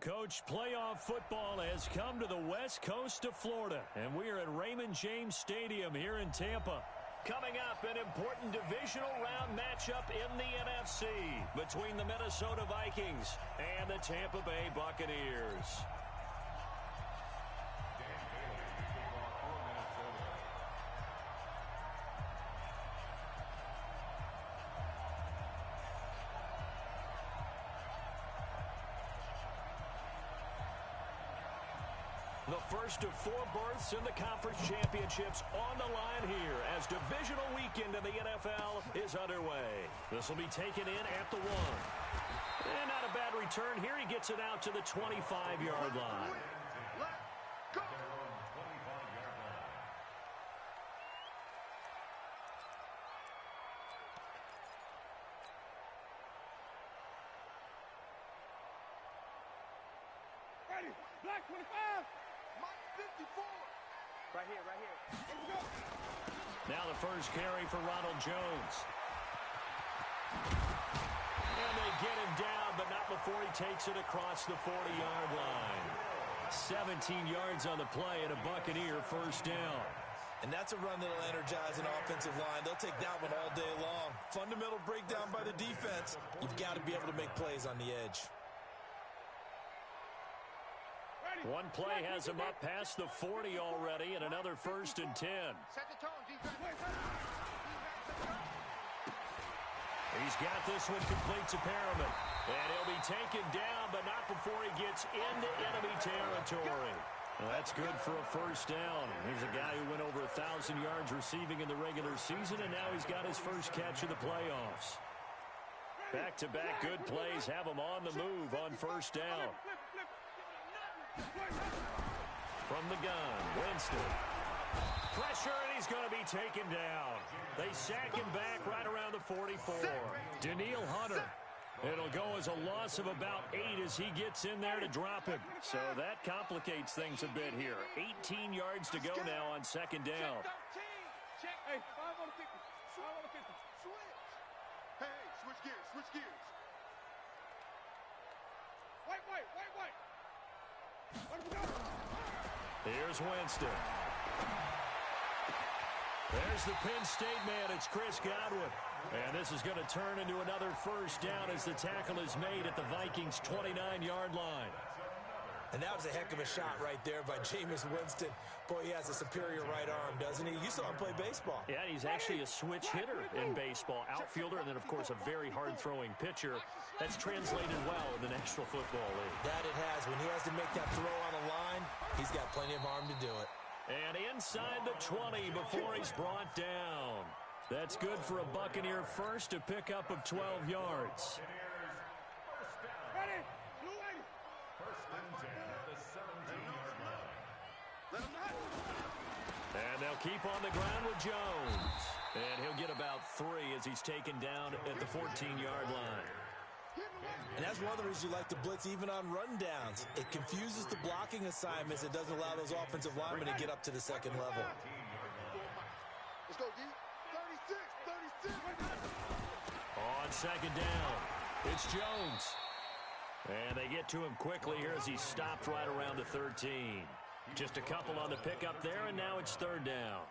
Coach, playoff football has come to the west coast of Florida, and we are at Raymond James Stadium here in Tampa. Coming up, an important divisional round matchup in the NFC between the Minnesota Vikings and the Tampa Bay Buccaneers. The first of 4 berths in the conference championships on the line here as divisional weekend in the NFL is underway. This will be taken in at the 1. And not a bad return here. He gets it out to the 25-yard line. Ready, black 25. Mike 54. Right here, right here. Here we go. Now the first carry for Ronald Jones. And they get him down, but not before he takes it across the 40-yard line. 17 yards on the play and a Buccaneer first down. And that's a run that'll energize an offensive line. They'll take that one all day long. Fundamental breakdown by the defense. You've got to be able to make plays on the edge. One play has him up past the 40 already, and another 1st and 10. Set the tone, defense. He's got this one complete to Perriman. And he'll be taken down, but not before he gets into enemy territory. Well, that's good for a first down. Here's a guy who went over 1,000 yards receiving in the regular season, and now he's got his first catch of the playoffs. Back-to-back good plays have him on the move on first down. From the gun, Winston. Pressure, and he's going to be taken down. They sack him back right around the 44. Daniil Hunter. It'll go as a loss of about 8 as he gets in there to drop him. So that complicates things a bit here. 18 yards to go now on second down. Check. Hey, 5 on the 50. 5 on the 50. Switch. Hey, switch gears, switch gears. Wait. Here's Winston. There's the Penn State man. It's Chris Godwin. And this is going to turn into another first down as the tackle is made at the Vikings' 29-yard line. And that was a heck of a shot right there by Jameis Winston. Boy, he has a superior right arm, doesn't he? You saw him play baseball. Yeah, he's actually a switch hitter in baseball. Outfielder, and then, of course, a very hard-throwing pitcher. That's translated well in the National Football League. That it has. When he has to make that throw on a line, he's got plenty of arm to do it. And inside the 20 before he's brought down. That's good for a Buccaneer first, a pickup of 12 yards. Ready. First and 10 at the 17-yard line. Let him not. And they'll keep on the ground with Jones. And he'll get about 3 as he's taken down at the 14-yard line. And that's one of the reasons you like to blitz even on rundowns. It confuses the blocking assignments. It doesn't allow those offensive linemen to get up to the second level. Let's go, D. 36. On second down, it's Jones. And they get to him quickly here as he's stopped right around the 13. Just a couple on the pickup there, and now it's third down.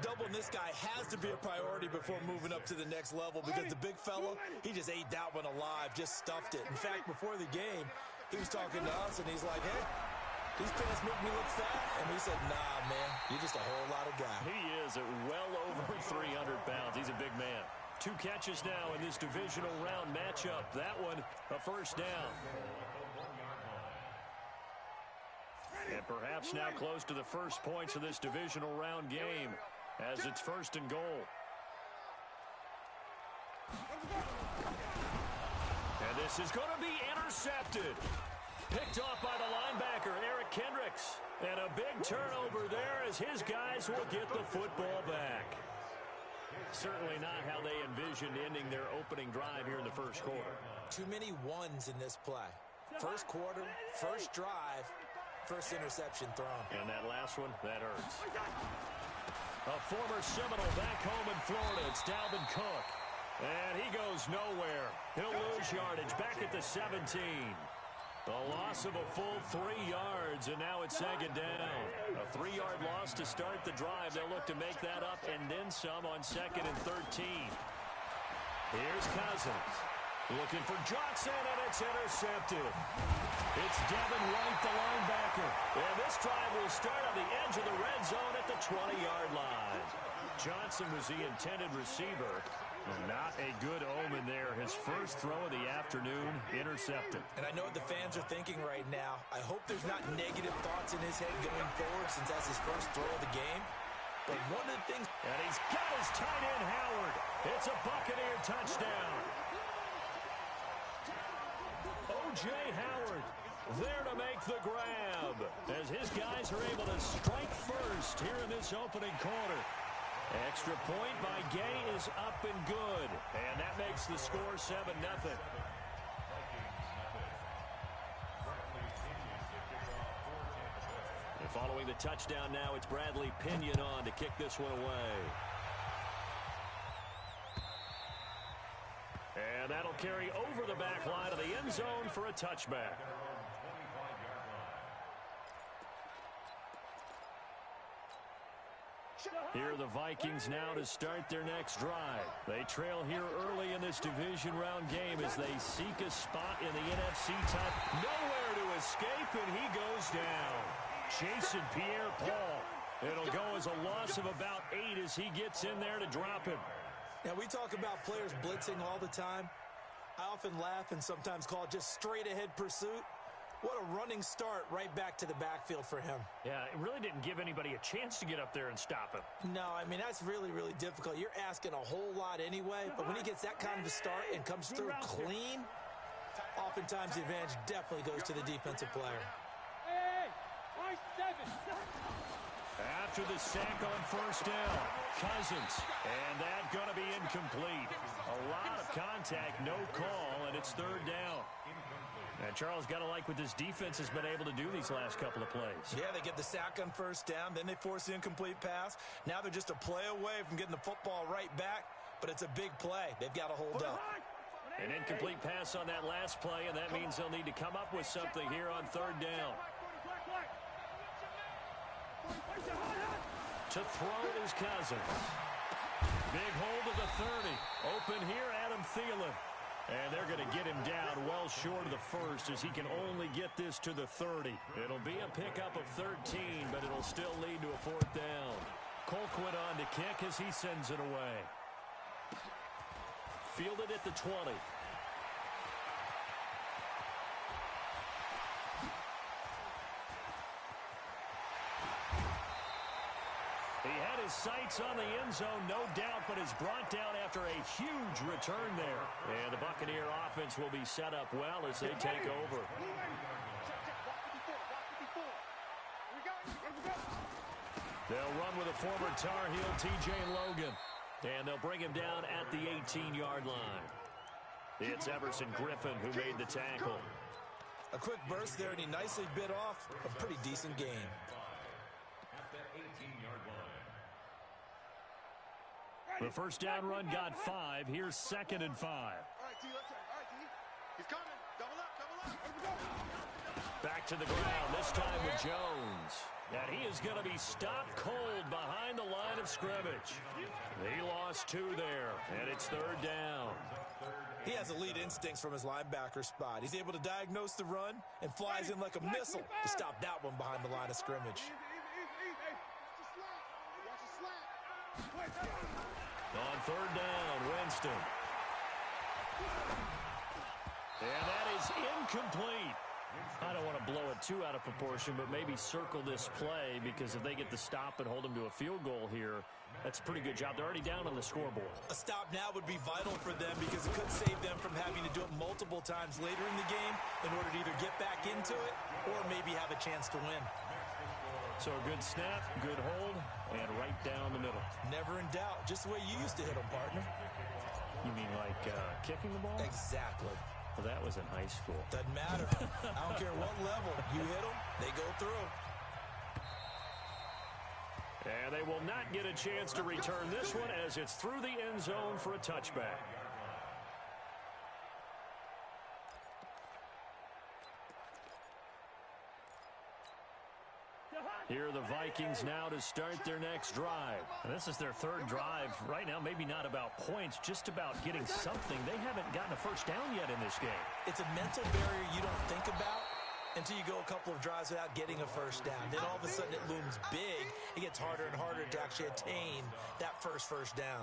Doubling this guy has to be a priority before moving up to the next level because the big fella, he just ate that one alive, just stuffed it. In fact, before the game, he was talking to us, and he's like, hey, these pants make me look fat. And we said, nah, man, you're just a whole lot of guy. He is at well over 300 pounds. He's a big man. 2 catches now in this divisional round matchup. That one, a first down. And perhaps now close to the first points of this divisional round game as it's first and goal. And this is going to be intercepted. Picked off by the linebacker, Eric Kendricks. And a big turnover there as his guys will get the football back. Certainly not how they envisioned ending their opening drive here in the first quarter. Too many ones in this play. First quarter, first drive, first interception thrown. And that last one, that hurts. A former Seminole back home in Florida. It's Dalvin Cook. And he goes nowhere. He'll lose yardage back at the 17. A loss of a full 3 yards, and now it's second down. A 3-yard loss to start the drive. They'll look to make that up and then some on 2nd and 13. Here's Cousins. Looking for Johnson, and it's intercepted. It's Devin White, the linebacker. And this drive will start on the edge of the red zone at the 20-yard line. Johnson was the intended receiver. Not a good omen there. His first throw of the afternoon, intercepted. And I know what the fans are thinking right now. I hope there's not negative thoughts in his head going forward since that's his first throw of the game. But one of the things... And he's got his tight end, Howard. It's a Buccaneer touchdown. O.J. Howard there to make the grab as his guys are able to strike first here in this opening quarter. Extra point by Gay is up and good. And that makes the score 7-0. And following the touchdown now, it's Bradley Pinion on to kick this one away. And that'll carry over the back line of the end zone for a touchback. Here are the Vikings now to start their next drive. They trail here early in this division round game as they seek a spot in the NFC top. Nowhere to escape, and he goes down. Chasing Pierre-Paul. It'll go as a loss of about 8 as he gets in there to drop him. Now, we talk about players blitzing all the time. I often laugh and sometimes call it just straight-ahead pursuit. What a running start right back to the backfield for him. Yeah, it really didn't give anybody a chance to get up there and stop him. No, I mean, that's really, really difficult. You're asking a whole lot anyway, but when he gets that kind of a start and comes through clean, oftentimes the advantage definitely goes to the defensive player. Hey, After the sack on first down, Cousins, and that's going to be incomplete. A lot of contact, no call, and it's third down. And Charles, got to like what this defense has been able to do these last couple of plays. Yeah, they get the sack on first down, then they force the incomplete pass. Now they're just a play away from getting the football right back, but it's a big play. They've got to hold up. An incomplete pass on that last play, and that means they'll need to come up with something here on third down. To throw is Cousins. Big hold of the 30. Open here, Adam Thielen. And they're going to get him down well short of the first as he can only get this to the 30. It'll be a pickup of 13, but it'll still lead to a fourth down. Colquitt on to kick as he sends it away. Fielded at the 20. He had his sights on the end zone, no doubt, but is brought down after a huge return there. And the Buccaneer offense will be set up well as they take over. They'll run with a former Tar Heel, T.J. Logan. And they'll bring him down at the 18-yard line. It's Everson Griffin who made the tackle. A quick burst there, and he nicely bit off a pretty decent gain. The first down run got 5. Here's 2nd and 5. All right, D, let's go. All right, D. He's coming. Double up, double up. Back to the ground, this time with Jones. And he is going to be stopped cold behind the line of scrimmage. He lost 2 there, and it's third down. He has elite instincts from his linebacker spot. He's able to diagnose the run and flies in like a missile to stop that one behind the line of scrimmage. On third down, Winston. And that is incomplete. I don't want to blow it too out of proportion, but maybe circle this play because if they get the stop and hold them to a field goal here, that's a pretty good job. They're already down on the scoreboard. A stop now would be vital for them because it could save them from having to do it multiple times later in the game in order to either get back into it or maybe have a chance to win. So a good snap, good hold, and right down the middle. Never in doubt. Just the way you used to hit them, partner. You mean like kicking the ball? Exactly. Well, that was in high school. Doesn't matter. I don't care what level. You hit them, they go through. And they will not get a chance to return this one as it's through the end zone for a touchback. Here are the Vikings now to start their next drive. And this is their third drive. Right now, maybe not about points, just about getting something. They haven't gotten a first down yet in this game. It's a mental barrier you don't think about until you go a couple of drives without getting a first down. Then all of a sudden it looms big. It gets harder and harder to actually attain that first down.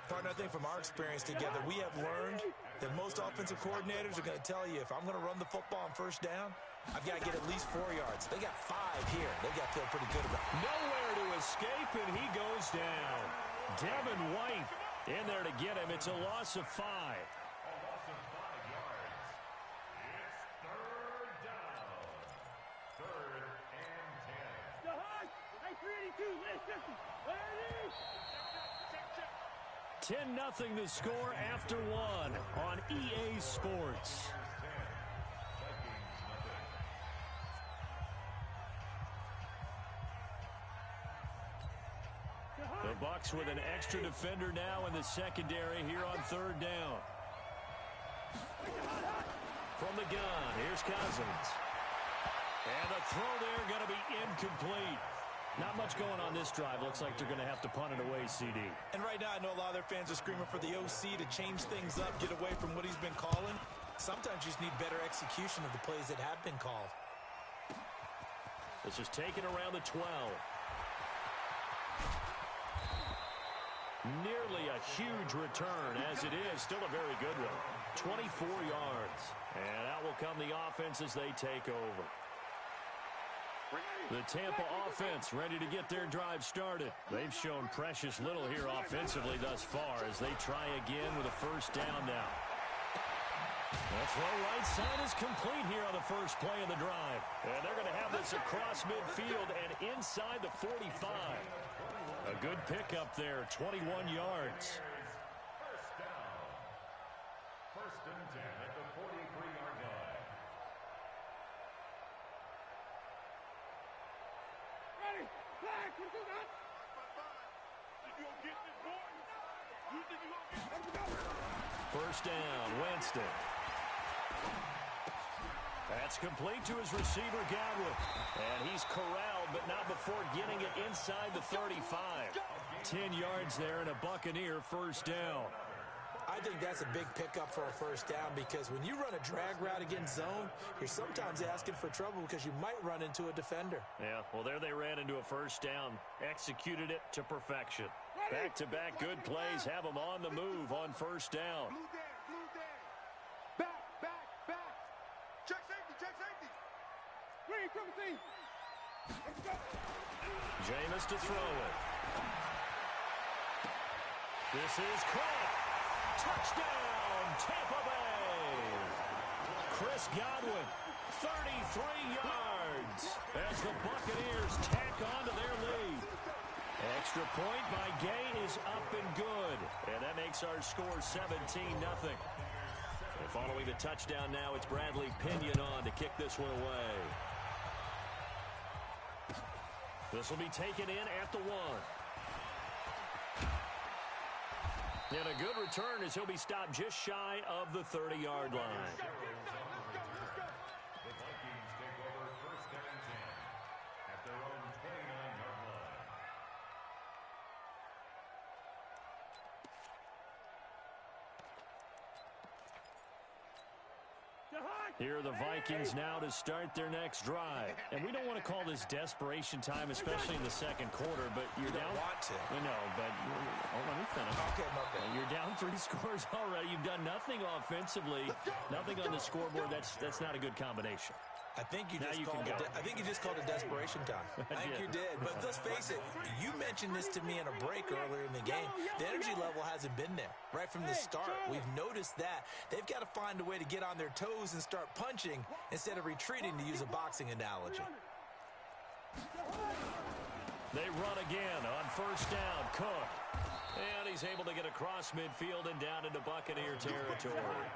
Partner, I think from our experience together, we have learned that most offensive coordinators are going to tell you, if I'm going to run the football on first down, I've got to get at least 4 yards. They got 5 here. They got to feel pretty good about it. Nowhere to escape, and he goes down. Devin White in there to get him. It's a loss of 5. Hey, 10-0 the score after 1 on EA Sports. The Bucs with an extra defender now in the secondary here on third down. From the gun, here's Cousins. And the throw there going to be incomplete. Not much going on this drive. Looks like they're going to have to punt it away, CD. And right now, I know a lot of their fans are screaming for the OC to change things up, get away from what he's been calling. Sometimes you just need better execution of the plays that have been called. This is taken around the 12. Nearly a huge return, as it is. Still a very good one. 24 yards. And out will come the offense as they take over. The Tampa offense ready to get their drive started. They've shown precious little here offensively thus far as they try again with a first down now. The throw right side is complete here on the first play of the drive. And they're going to have this across midfield and inside the 45. A good pickup there, 21 yards. First down. First and 10 at the 43-yard line. ready, flag, what you got? You gonna get this, boy? You think you gonna get it? First down, Winston. That's complete to his receiver, Godwin. And he's corralled, but not before getting it inside the 35. 10 yards there and a Buccaneer first down. I think that's a big pickup for a first down because when you run a drag route against zone, you're sometimes asking for trouble because you might run into a defender. Yeah, well, there they ran into a first down. Executed it to perfection. Back-to-back good plays have them on the move on first down. Blue down. Back. Check safety. Green, come see. Jameis to throw it. This is Kraft. Touchdown, Tampa Bay. Chris Godwin, 33 yards as the Buccaneers tack on to their lead. Extra point by Gay is up and good. And that makes our score 17-0. And following the touchdown now, it's Bradley Pinion on to kick this one away. This will be taken in at the 1. And a good return as he'll be stopped just shy of the 30-yard line. The Vikings take over first and 10 at their own 29-yard line. Here are the Vikings now to start their next drive. And we don't want to call this desperation time, especially in the second quarter, but you're down. Want to. I know, but let me finish. Okay, okay. You're down 3 scores already. You've done nothing offensively, nothing on the scoreboard. That's not a good combination. I think you Now just you can called go. it. I think you just called it desperation time. I think you did. But let's face it. You mentioned this to me in a break earlier in the game. The energy level hasn't been there right from the start. We've noticed that they've got to find a way to get on their toes and start punching instead of retreating, to use a boxing analogy. They run again on first down. Cook. And he's able to get across midfield and down into Buccaneer territory.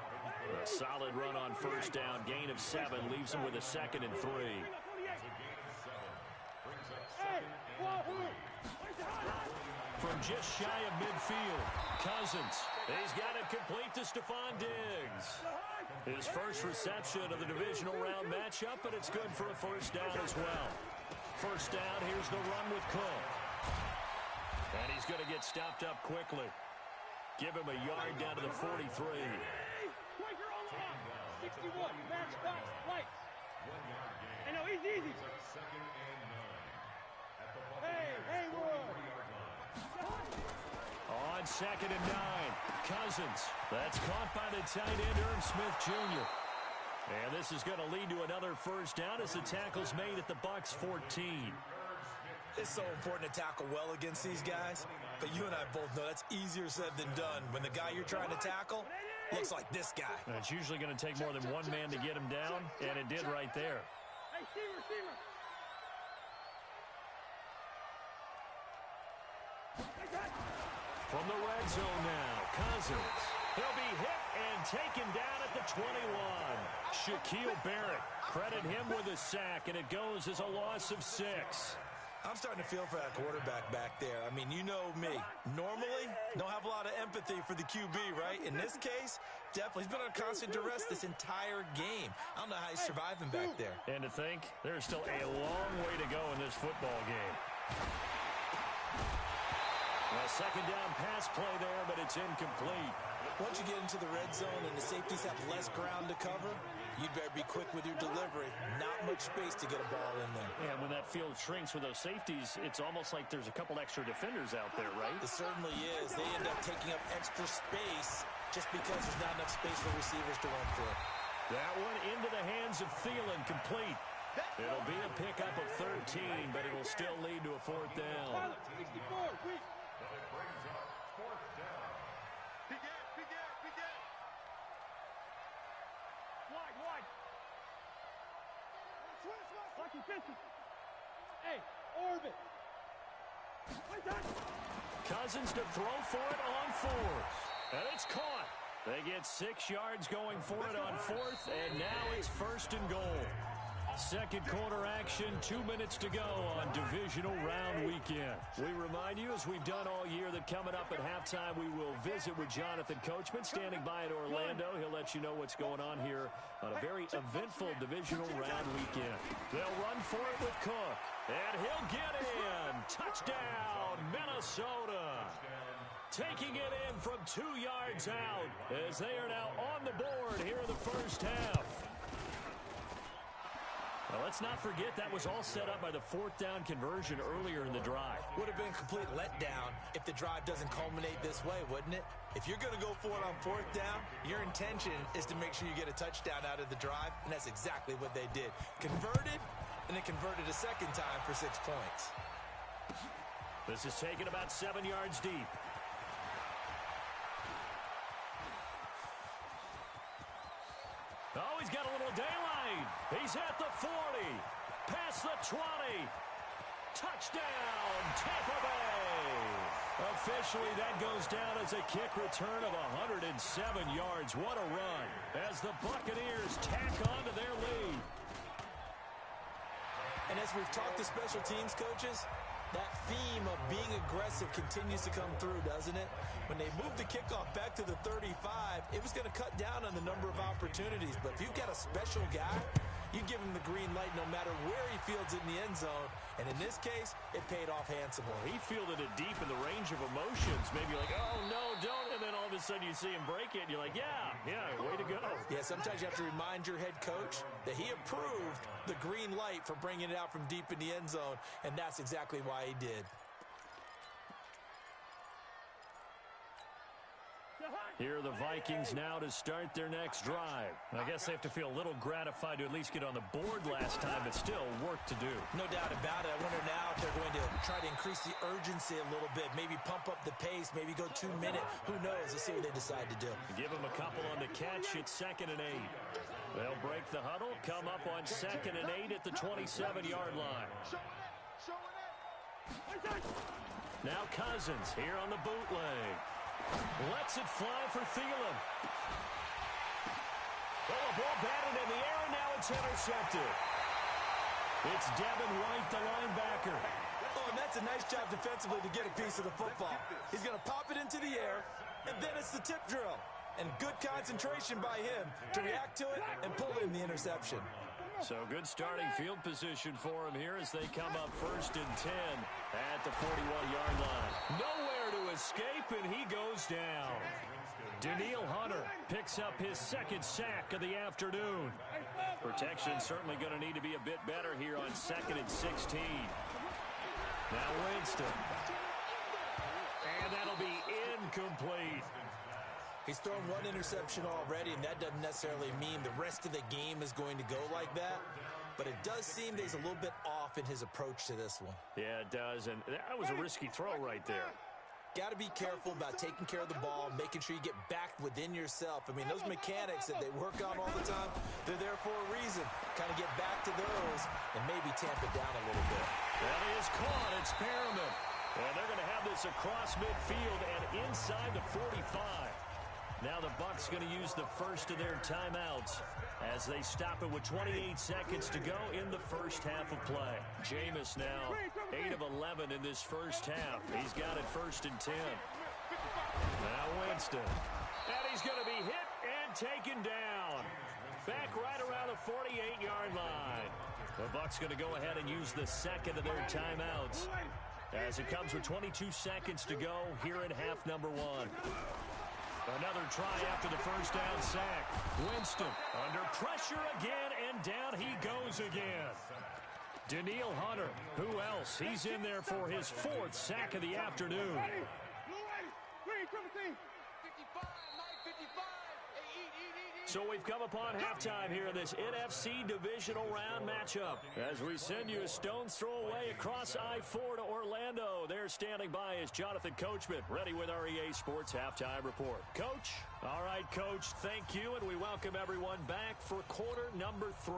A solid run on first down. Gain of 7 leaves him with a 2nd and 3. From just shy of midfield, Cousins. He's got it complete to Stephon Diggs. His first reception of the divisional round matchup, but it's good for a first down as well. First down, here's the run with Cook. And he's going to get stopped up quickly. Give him a yard down to the 43. Quicker on the line. 61. Match box. Lights. Hey, no, easy. Second and 9. Hey, On 2nd and 9, Cousins. That's caught by the tight end, Irv Smith Jr. And this is going to lead to another first down as the tackle's made at the Bucs 14. It's so important to tackle well against these guys, but you and I both know that's easier said than done when the guy you're trying to tackle looks like this guy. And it's usually going to take more than one man to get him down, and it did right there. Hey, receiver. From the red zone now, Cousins. He'll be hit and taken down at the 21. Shaquille Barrett, credit him with a sack, and it goes as a loss of 6. I'm starting to feel for that quarterback back there. I mean, you know me. Normally, don't have a lot of empathy for the QB, right? In this case, definitely. He's been on constant duress this entire game. I don't know how he's surviving back there. And to think, there's still a long way to go in this football game. A second down pass play there, but it's incomplete. Once you get into the red zone and the safeties have less ground to cover, you'd better be quick with your delivery. Not much space to get a ball in there. Yeah, when that field shrinks with those safeties, it's almost like there's a couple extra defenders out there, right? It certainly is. They end up taking up extra space just because there's not enough space for receivers to run through. That one into the hands of Thielen, complete. It'll be a pickup of 13, but it'll still lead to a fourth down. 64. Weak. But it brings up fourth down. Big gap. Wide. Lucky 50. Hey, orbit. Cousins to throw for it on 4th. And it's caught. They get 6 yards going for it on 4th, and now it's 1st and goal. Second quarter action, 2 minutes to go on divisional round weekend. We remind you, as we've done all year, that coming up at halftime, we will visit with Jonathan Coachman standing by in Orlando. He'll let you know what's going on here on a very eventful divisional round weekend. They'll run for it with Cook, and he'll get in. Touchdown, Minnesota. Taking it in from 2 yards out as they are now on the board here in the first half. Well, let's not forget that was all set up by the 4th down conversion earlier in the drive. Would have been a complete letdown if the drive doesn't culminate this way, wouldn't it? If you're going to go for it on 4th down, your intention is to make sure you get a touchdown out of the drive, and that's exactly what they did. Converted, and then converted a second time for 6 points. This is taken about 7 yards deep. Oh, he's got a little daylight. He's at the 40. Past the 20. Touchdown, Tampa Bay. Officially, that goes down as a kick return of 107 yards. What a run as the Buccaneers tack on to their lead. And as we've talked to special teams coaches, that theme of being aggressive continues to come through, doesn't it? When they moved the kickoff back to the 35, it was going to cut down on the number of opportunities. But if you've got a special guy, you give him the green light no matter where he fields it in the end zone. And in this case, it paid off handsomely. He fielded it deep in the range of emotions. Maybe like, oh, no, don't. And then all of a sudden you see him break it, and you're like, yeah, way to go. Yeah, sometimes you have to remind your head coach that he approved the green light for bringing it out from deep in the end zone, and that's exactly why he did. Here are the Vikings now to start their next drive. I guess they have to feel a little gratified to at least get on the board last time, but still work to do. No doubt about it. I wonder now if they're going to try to increase the urgency a little bit, maybe pump up the pace, maybe go 2 minute. Who knows? Let's see what they decide to do. Give them a couple on the catch. It's 2nd and 8. They'll break the huddle, come up on 2nd and 8 at the 27-yard line. Now Cousins here on the bootleg. Lets it fly for Thielen. Well, the ball batted in the air, and now it's intercepted. It's Devin White, the linebacker. Oh, and that's a nice job defensively to get a piece of the football. He's going to pop it into the air, and then it's the tip drill. And good concentration by him to react to it and pull in the interception. So good starting field position for him here as they come up 1st and 10 at the 41-yard line. Nowhere to escape, and he goes down. Daniil Hunter picks up his 2nd sack of the afternoon. Protection certainly going to need to be a bit better here on 2nd and 16. Now Winston. And that'll be incomplete. He's thrown 1 interception already, and that doesn't necessarily mean the rest of the game is going to go like that. But it does seem that he's a little bit off in his approach to this one. Yeah, it does, and that was a risky throw right there. Got to be careful about taking care of the ball, making sure you get back within yourself. I mean, those mechanics that they work on all the time, they're there for a reason. Kind of get back to those and maybe tamp it down a little bit. That is caught. It's Perriman. And they're going to have this across midfield and inside the 45. Now the Bucs going to use the first of their timeouts as they stop it with 28 seconds to go in the first half of play. Jameis now 8 of 11 in this first half. He's got it 1st and 10. Now Winston. And he's going to be hit and taken down. Back right around the 48-yard line. The Bucs going to go ahead and use the second of their timeouts as it comes with 22 seconds to go here in half number 1. Another try after the first down sack. Winston under pressure again, and down he goes again. Daniil Hunter, who else? He's in there for his 4th sack of the afternoon. So we've come upon halftime here in this NFC divisional round matchup. As we send you a stone's throw away across I-4 to Orlando. There standing by is Jonathan Coachman, ready with our EA Sports Halftime Report. Coach? All right, Coach, thank you, and we welcome everyone back for quarter number 3.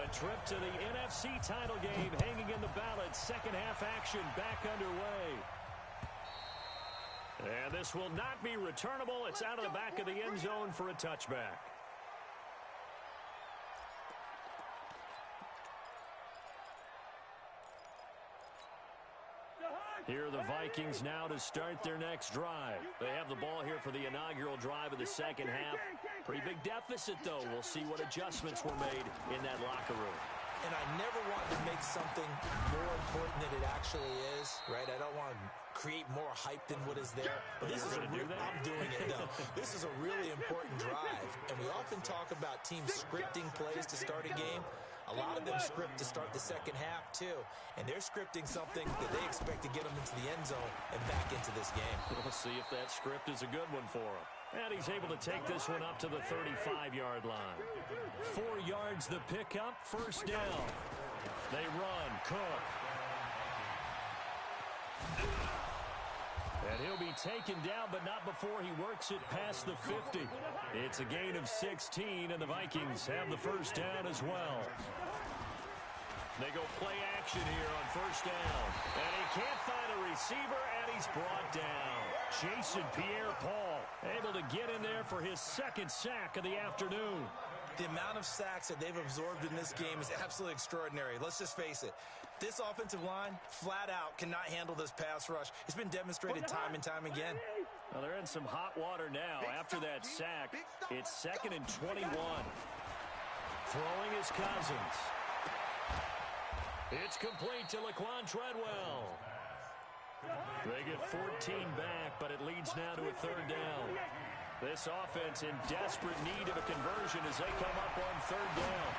A trip to the NFC title game hanging in the balance. Second half action back underway. And this will not be returnable. It's out of the back of the end zone for a touchback. Here are the Vikings now to start their next drive. They have the ball here for the inaugural drive of the second half. Pretty big deficit, though. We'll see what adjustments were made in that locker room. And I never want to make something more important than it actually is, right? I don't want to create more hype than what is there. But this is I'm doing it, though. This is a really important drive. And we often talk about teams scripting plays to start a game. A lot of them script to start the second half, too. And they're scripting something that they expect to get them into the end zone and back into this game. We'll see if that script is a good one for him. And he's able to take this one up to the 35-yard line. 4 yards the pickup, first down. They run, Cook. And he'll be taken down, but not before he works it past the 50. It's a gain of 16, and the Vikings have the first down as well. They go play action here on first down. And he can't find a receiver, and he's brought down. Jason Pierre-Paul able to get in there for his 2nd sack of the afternoon. The amount of sacks that they've absorbed in this game is absolutely extraordinary. Let's just face it. This offensive line, flat out, cannot handle this pass rush. It's been demonstrated time and time again. Well, they're in some hot water now. After that sack, it's 2nd and 21. Throwing is Cousins. It's complete to Laquan Treadwell. They get 14 back, but it leads now to a 3rd down. This offense in desperate need of a conversion as they come up on 3rd down.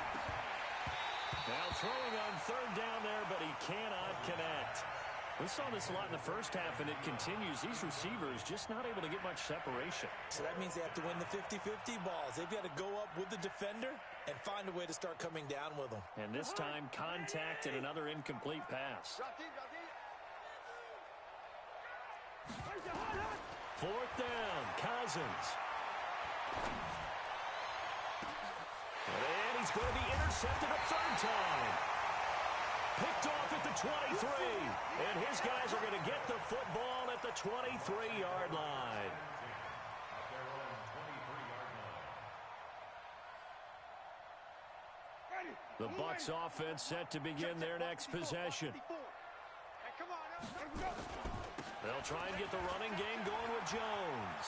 Now throwing on 3rd down there, but he cannot connect. We saw this a lot in the first half, and it continues. These receivers just not able to get much separation. So that means they have to win the 50-50 balls. They've got to go up with the defender and find a way to start coming down with them. And this time, contact and another incomplete pass. 4th down, Cousins. And he's going to be intercepted a 3rd time. Picked off at the 23. And his guys are going to get the football at the 23-yard line. The Bucs offense set to begin their next possession. They'll try and get the running game going with Jones.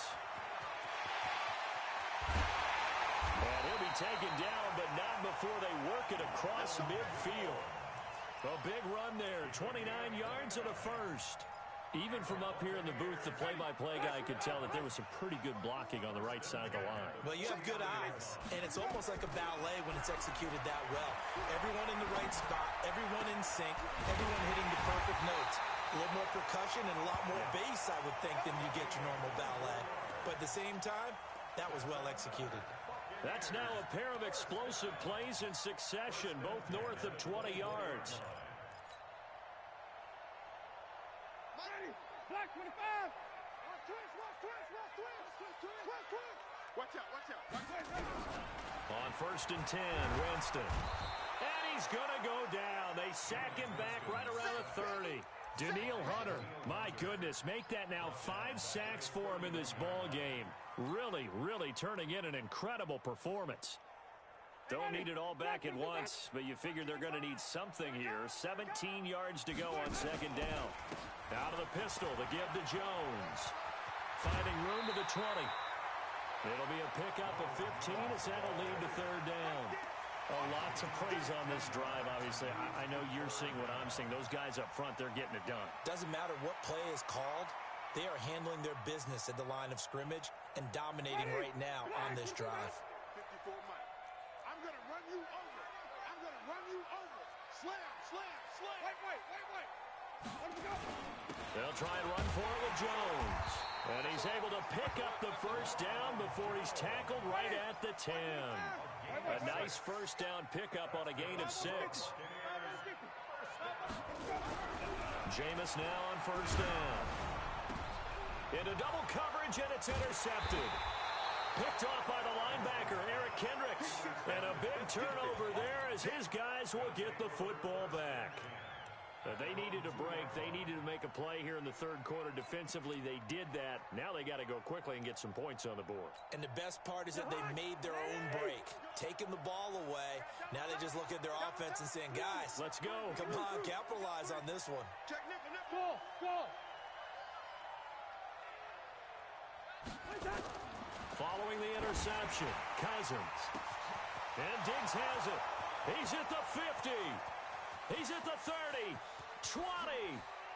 And he'll be be taken down, but not before they work it across midfield. A big run there, 29 yards and a first. Even from up here in the booth, the play-by-play guy could tell that there was some pretty good blocking on the right side of the line. Well, you have good eyes, and it's almost like a ballet when it's executed that well. Everyone in the right spot, everyone in sync, everyone hitting the perfect notes. A little more percussion and a lot more bass, I would think, than you get your normal ballet. But at the same time, that was well executed. That's now a pair of explosive plays in succession, both north of 20 yards. Black 25. Watch out. On 1st and 10, Winston. And he's going to go down. They sack him back right around the 30. Daniil Hunter, my goodness, make that now 5 sacks for him in this ball game. Really, really turning in an incredible performance. Don't need it all back at once, but you figure they're going to need something here. 17 yards to go on 2nd down. Out of the pistol, the give to Jones. Finding room to the 20. It'll be a pickup of 15 as that'll lead to 3rd down. A lot to praise on this drive, obviously. I know you're seeing what I'm seeing. Those guys up front, they're getting it done. Doesn't matter what play is called. They are handling their business at the line of scrimmage and dominating right now on this drive. 54 Mike. I'm going to run you over. Slam. Wait. They'll try and run for it with Jones. And he's able to pick up the 1st down before he's tackled right at the 10. A nice 1st down pickup on a gain of 6. Jameis now on 1st down. Into double coverage, and it's intercepted. Picked off by the linebacker, Eric Kendricks. And a big turnover there as his guys will get the football back. They needed a break. They needed to make a play here in the 3rd quarter. Defensively, they did that. Now they got to go quickly and get some points on the board. And the best part is that they made their own break. Taking the ball away. Now they just look at their offense and saying, guys, let's go. Come on, capitalize on this one. Check nickel. Go. Following the interception, Cousins. And Diggs has it. He's at the 50. He's at the 30, 20,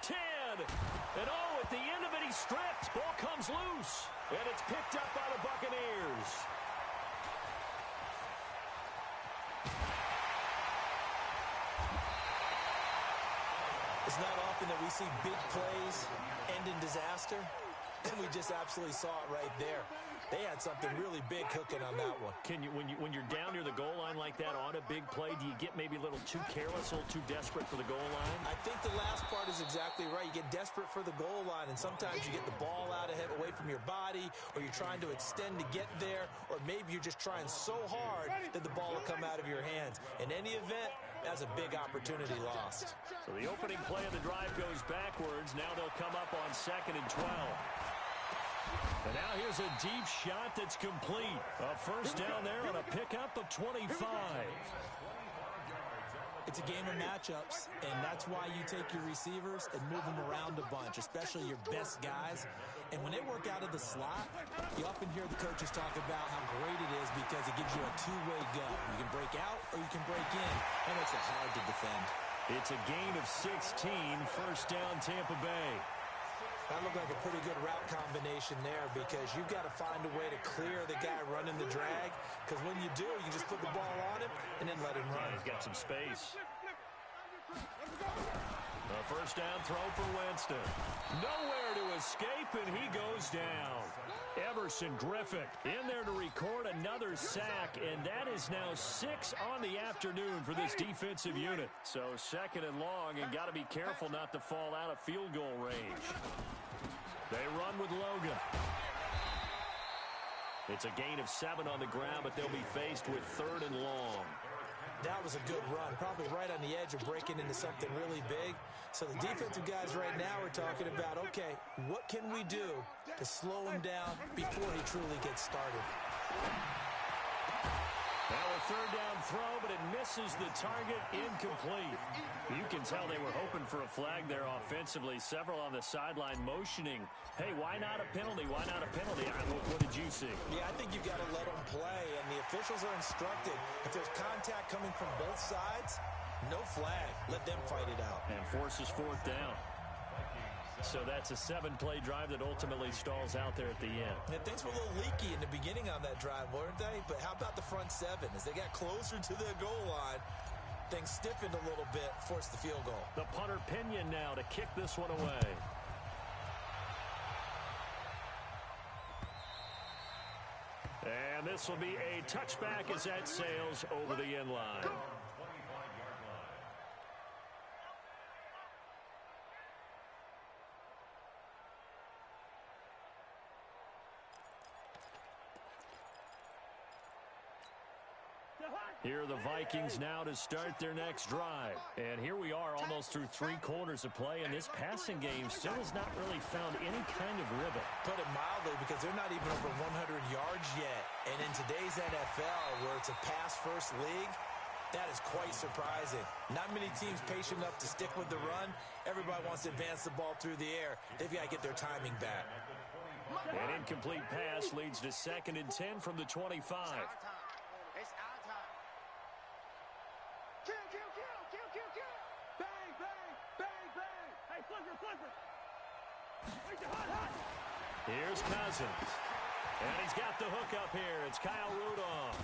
10, and at the end of it, he's stripped. Ball comes loose, and it's picked up by the Buccaneers. It's not often that we see big plays end in disaster, and we just absolutely saw it right there. They had something really big cooking on that one. When you're down near the goal line like that on a big play, do you get maybe a little too careless, a little too desperate for the goal line? I think the last part is exactly right. You get desperate for the goal line, and sometimes you get the ball out ahead, away from your body, or you're trying to extend to get there, or maybe you're just trying so hard that the ball will come out of your hands. In any event, that's a big opportunity lost. So the opening play of the drive goes backwards. Now they'll come up on 2nd and 12. And now here's a deep shot that's complete. A 1st down there on a pickup of 25. It's a game of matchups, and that's why you take your receivers and move them around a bunch, especially your best guys. And when they work out of the slot, you often hear the coaches talk about how great it is because it gives you a two-way go. You can break out or you can break in, and makes it hard to defend. It's a gain of 16, 1st down Tampa Bay. That looked like a pretty good route combination there because you've got to find a way to clear the guy running the drag, because when you do, you just put the ball on him and then let him run. He's got some space. A 1st down throw for Winston. Nowhere to escape, and he goes down. Everson Griffin in there to record another sack, and that is now 6 on the afternoon for this defensive unit. So 2nd and long, and got to be careful not to fall out of field goal range. They run with Logan. It's a gain of 7 on the ground, but they'll be faced with 3rd and long. That was a good run, probably right on the edge of breaking into something really big. So the defensive guys right now are talking about, okay, what can we do to slow him down before he truly gets started? Now a third down throw, but it misses the target, incomplete. You can tell they were hoping for a flag there offensively. Several on the sideline motioning, hey, why not a penalty? Why not a penalty? What did you see? Yeah, I think you've got to let them play, and the officials are instructed. If there's contact coming from both sides, no flag. Let them fight it out. And forces fourth down. So that's a 7-play drive that ultimately stalls out there at the end. And things were a little leaky in the beginning on that drive, weren't they? But how about the front seven? As they got closer to the goal line, things stiffened a little bit, forced the field goal. The punter Pinion now to kick this one away. And this will be a touchback as that sails over the end line. Here are the Vikings now to start their next drive. And here we are almost through 3 quarters of play, and this passing game still has not really found any kind of rhythm. Put it mildly, because they're not even over 100 yards yet. And in today's NFL, where it's a pass-first league, that is quite surprising. Not many teams patient enough to stick with the run. Everybody wants to advance the ball through the air. They've got to get their timing back. An incomplete pass leads to 2nd and 10 from the 25. It's our time. Kill. Bang, bang, bang, bang. Hey, flipper. Wait, hot. Here's Cousins. And he's got the hook up here. It's Kyle Rudolph.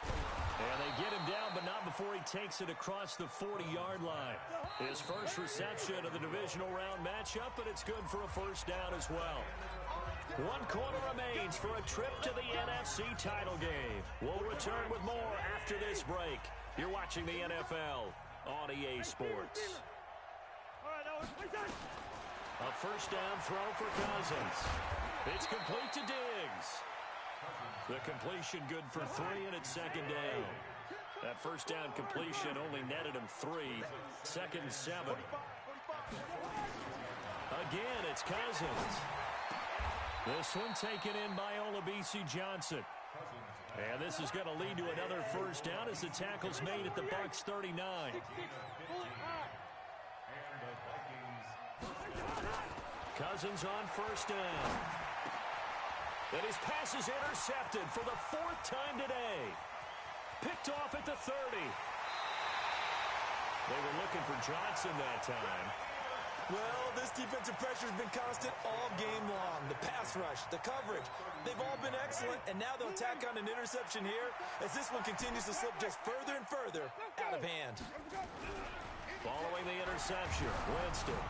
And they get him down, but not before he takes it across the 40-yard line. His first reception of the divisional round matchup, but it's good for a first down as well. 1 quarter remains for a trip to the NFC title game. We'll return with more after this break. You're watching the NFL on EA Sports. A first down throw for Cousins. It's complete to Diggs. The completion good for 3, and it's 2nd down. That first down completion only netted him 3. 2nd and 7. Again, it's Cousins. This one taken in by Olabisi Johnson. And this is going to lead to another first down as the tackle's made at the Bucs 39. Cousins on first down. And his pass is intercepted for the 4th time today. Picked off at the 30. They were looking for Johnson that time. Well, this defensive pressure has been constant all game long. The pass rush, the coverage, they've all been excellent, and now they'll tack on an interception here as this one continues to slip just further and further out of hand. Following the interception, Winston.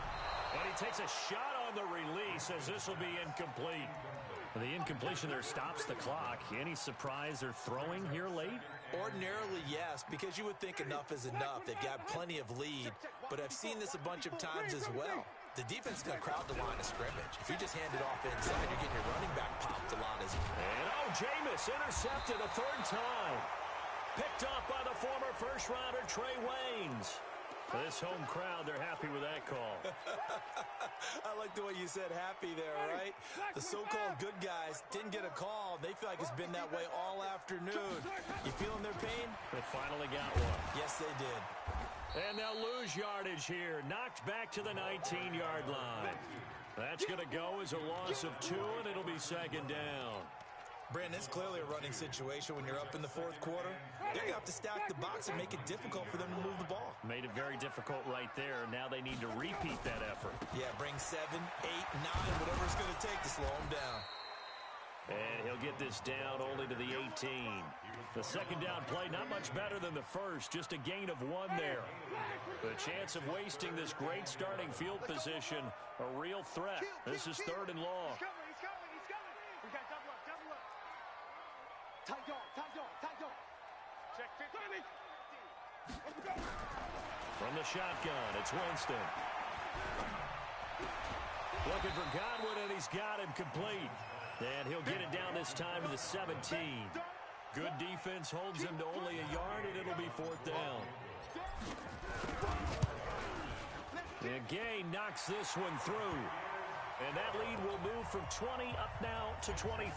And he takes a shot on the release as this will be incomplete. The incompletion there stops the clock. Any surprise they're throwing here late? Ordinarily, yes, because you would think enough is enough. They've got plenty of lead, but I've seen this a bunch of times as well. The defense is going to crowd the line of scrimmage. If you just hand it off inside, you're getting your running back popped a lot. And Jameis intercepted a 3rd time. Picked off by the former first-rounder Trey Waynes. This home crowd, they're happy with that call. I like the way you said happy there, right? The so-called good guys didn't get a call. They feel like it's been that way all afternoon. You feeling their pain? They finally got one. Yes, they did. And they'll lose yardage here. Knocked back to the 19-yard line. That's going to go as a loss of 2, and it'll be 2nd down. Brandon, it's clearly a running situation when you're up in the 4th quarter. They're going to have to stack the box and make it difficult for them to move the ball. Made it very difficult right there. Now they need to repeat that effort. Yeah, bring 7, 8, 9, whatever it's going to take to slow them down. And he'll get this down only to the 18. The 2nd down play, not much better than the first, just a gain of 1 there. The chance of wasting this great starting field position, a real threat. This is 3rd and long. He's coming. We got double up. Tight dog. Check 50. From the shotgun, it's Winston. Looking for Godwin, and he's got him complete. And he'll get it down this time to the 17. Good defense holds him to only a yard, and it'll be 4th down. And Gay knocks this one through. And that lead will move from 20 up now to 23.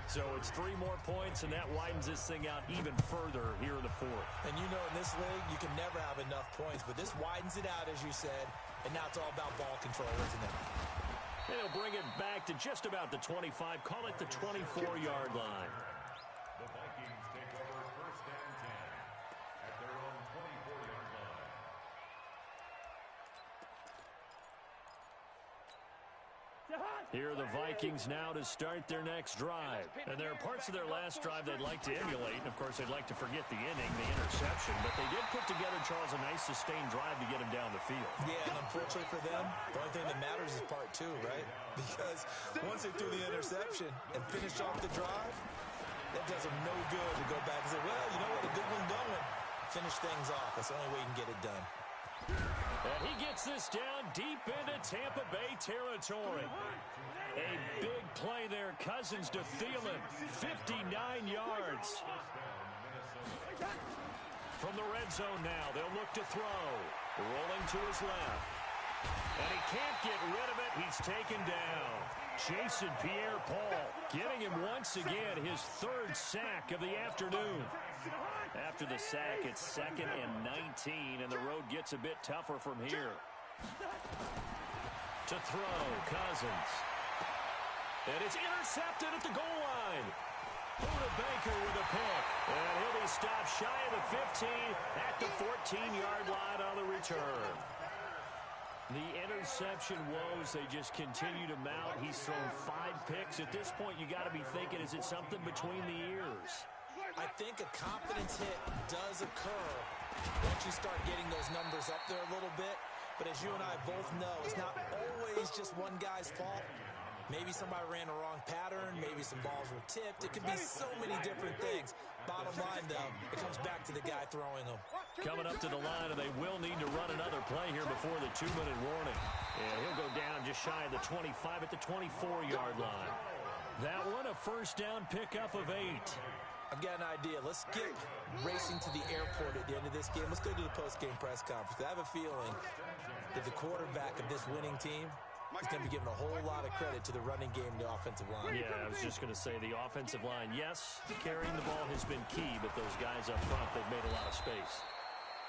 So it's 3 more points, and that widens this thing out even further here in the fourth. And you know in this league, you can never have enough points, but this widens it out, as you said, and now it's all about ball control, isn't it? They'll bring it back to just about the 25. Call it the 24-yard line. The Vikings take over 1st and 10 at their own 24-yard line. Here are the Vikings now to start their next drive. And there are parts of their last drive they'd like to emulate. And, of course, they'd like to forget the inning, the interception. But they did put together, Charles, a nice sustained drive to get him down the field. Yeah, and unfortunately for them, the only thing that matters is part 2, right? Because once they threw the interception and finished off the drive, that does them no good to go back and say, well, you know what, a good one going. Finish things off. That's the only way you can get it done. And he gets this down deep into Tampa Bay territory. A big play there. Cousins to Thielen. 59 yards. From the red zone now, they'll look to throw. Rolling to his left. And he can't get rid of it. He's taken down. Jason Pierre-Paul getting him once again, his 3rd sack of the afternoon. After the sack, it's 2nd and 19, and the road gets a bit tougher from here. To throw, Cousins. And it's intercepted at the goal line. Buda Baker with a pick. And he'll be stopped shy of the 15 at the 14-yard line on the return. The interception woes, they just continue to mount. He's thrown 5 picks. At this point, you got to be thinking, is it something between the ears? I think a confidence hit does occur once you start getting those numbers up there a little bit. But as you and I both know, it's not always just one guy's fault. Maybe somebody ran the wrong pattern. Maybe some balls were tipped. It could be so many different things. Bottom line, though, it comes back to the guy throwing them. Coming up to the line, and they will need to run another play here before the 2-minute warning. And he'll go down just shy of the 25 at the 24-yard line. That one, a first down pickup of 8. I've got an idea. Let's skip racing to the airport at the end of this game. Let's go to the post-game press conference. I have a feeling that the quarterback of this winning team is going to be given a whole lot of credit to the running game and the offensive line. Yeah, I was just going to say the offensive line, yes, carrying the ball has been key, but those guys up front, they've made a lot of space.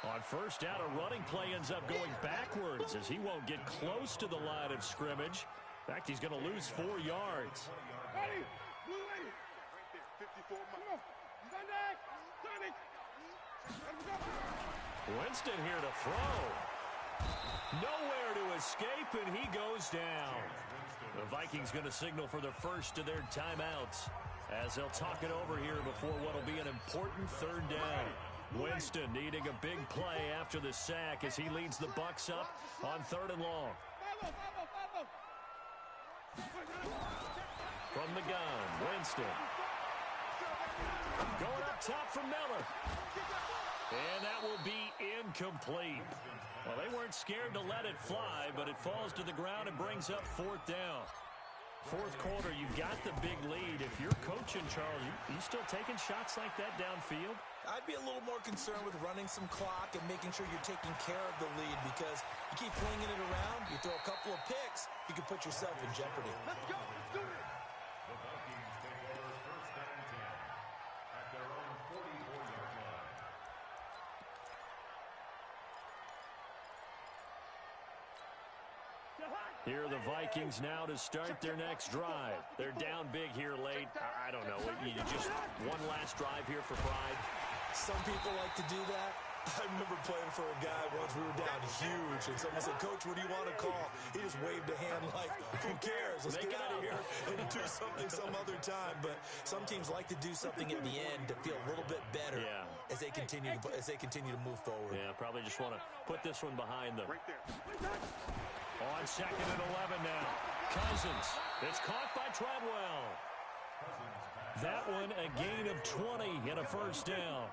On first down, a running play ends up going backwards as he won't get close to the line of scrimmage. In fact, he's going to lose 4 yards. Ready? Blue ready. Right there, 54 miles. Winston here to throw. Nowhere to escape, and he goes down. The Vikings going to signal for the first of their timeouts as they'll talk it over here before what will be an important 3rd down. Winston needing a big play after the sack as he leads the Bucs up on 3rd and long. From the gun, Winston. Going up top for Miller. And that will be incomplete. Well, they weren't scared to let it fly, but it falls to the ground and brings up 4th down. 4th quarter, you've got the big lead. If you're coaching, Charles, you still taking shots like that downfield? I'd be a little more concerned with running some clock and making sure you're taking care of the lead, because you keep flinging it around, you throw a couple of picks, you can put yourself in jeopardy. Let's go. Let's do it. The Vikings take over 1st and 10 at their own 44-yard line. Here are the Vikings now to start their next drive. They're down big here late. I don't know. You just one last drive here for pride. Some people like to do that. I remember playing for a guy once. We were down huge, and someone said, "Coach, what do you want to call?" He just waved a hand like, "Who cares? Let's get out of here and do something some other time." But some teams like to do something at the end to feel a little bit better as they continue to move forward. Yeah, probably just want to put this one behind them. Right there. On 2nd and 11 now. Cousins. It's caught by Treadwell. That one a gain of 20 and a first down.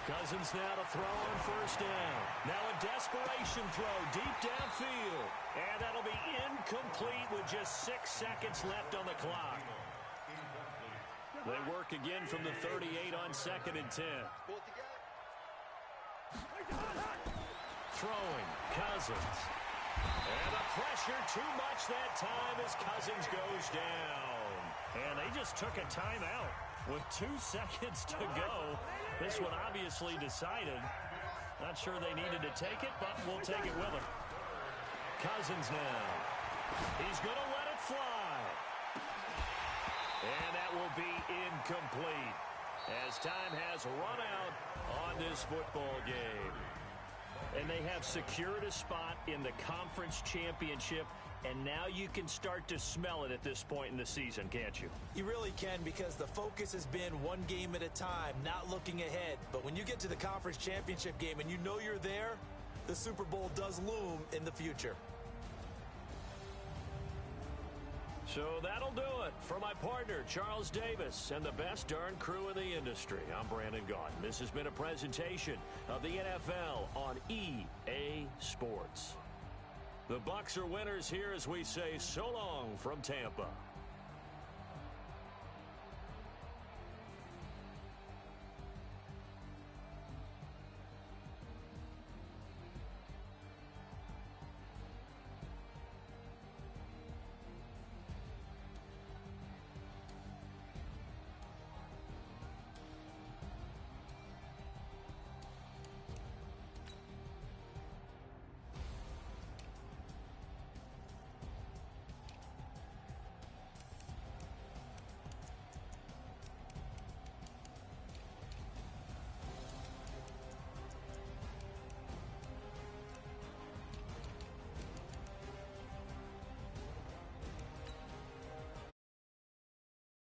Cousins now to throw on first down. Now a desperation throw deep downfield. And that'll be incomplete with just 6 seconds left on the clock. They work again from the 38 on 2nd and 10. Pull it together. Throwing, Cousins. And the pressure too much that time as Cousins goes down. And they just took a timeout with 2 seconds to go. This one obviously decided. Not sure they needed to take it, but we'll take it with them. Cousins now. He's going to let it fly. And that will be incomplete as time has run out on this football game. And they have secured a spot in the conference championship, and now you can start to smell it at this point in the season, can't you? You really can, because the focus has been one game at a time, not looking ahead. But when you get to the conference championship game and you know you're there, the Super Bowl does loom in the future. So that'll do it for my partner, Charles Davis, and the best darn crew in the industry. I'm Brandon Gaudin. This has been a presentation of the NFL on EA Sports. The Bucs are winners here as we say so long from Tampa.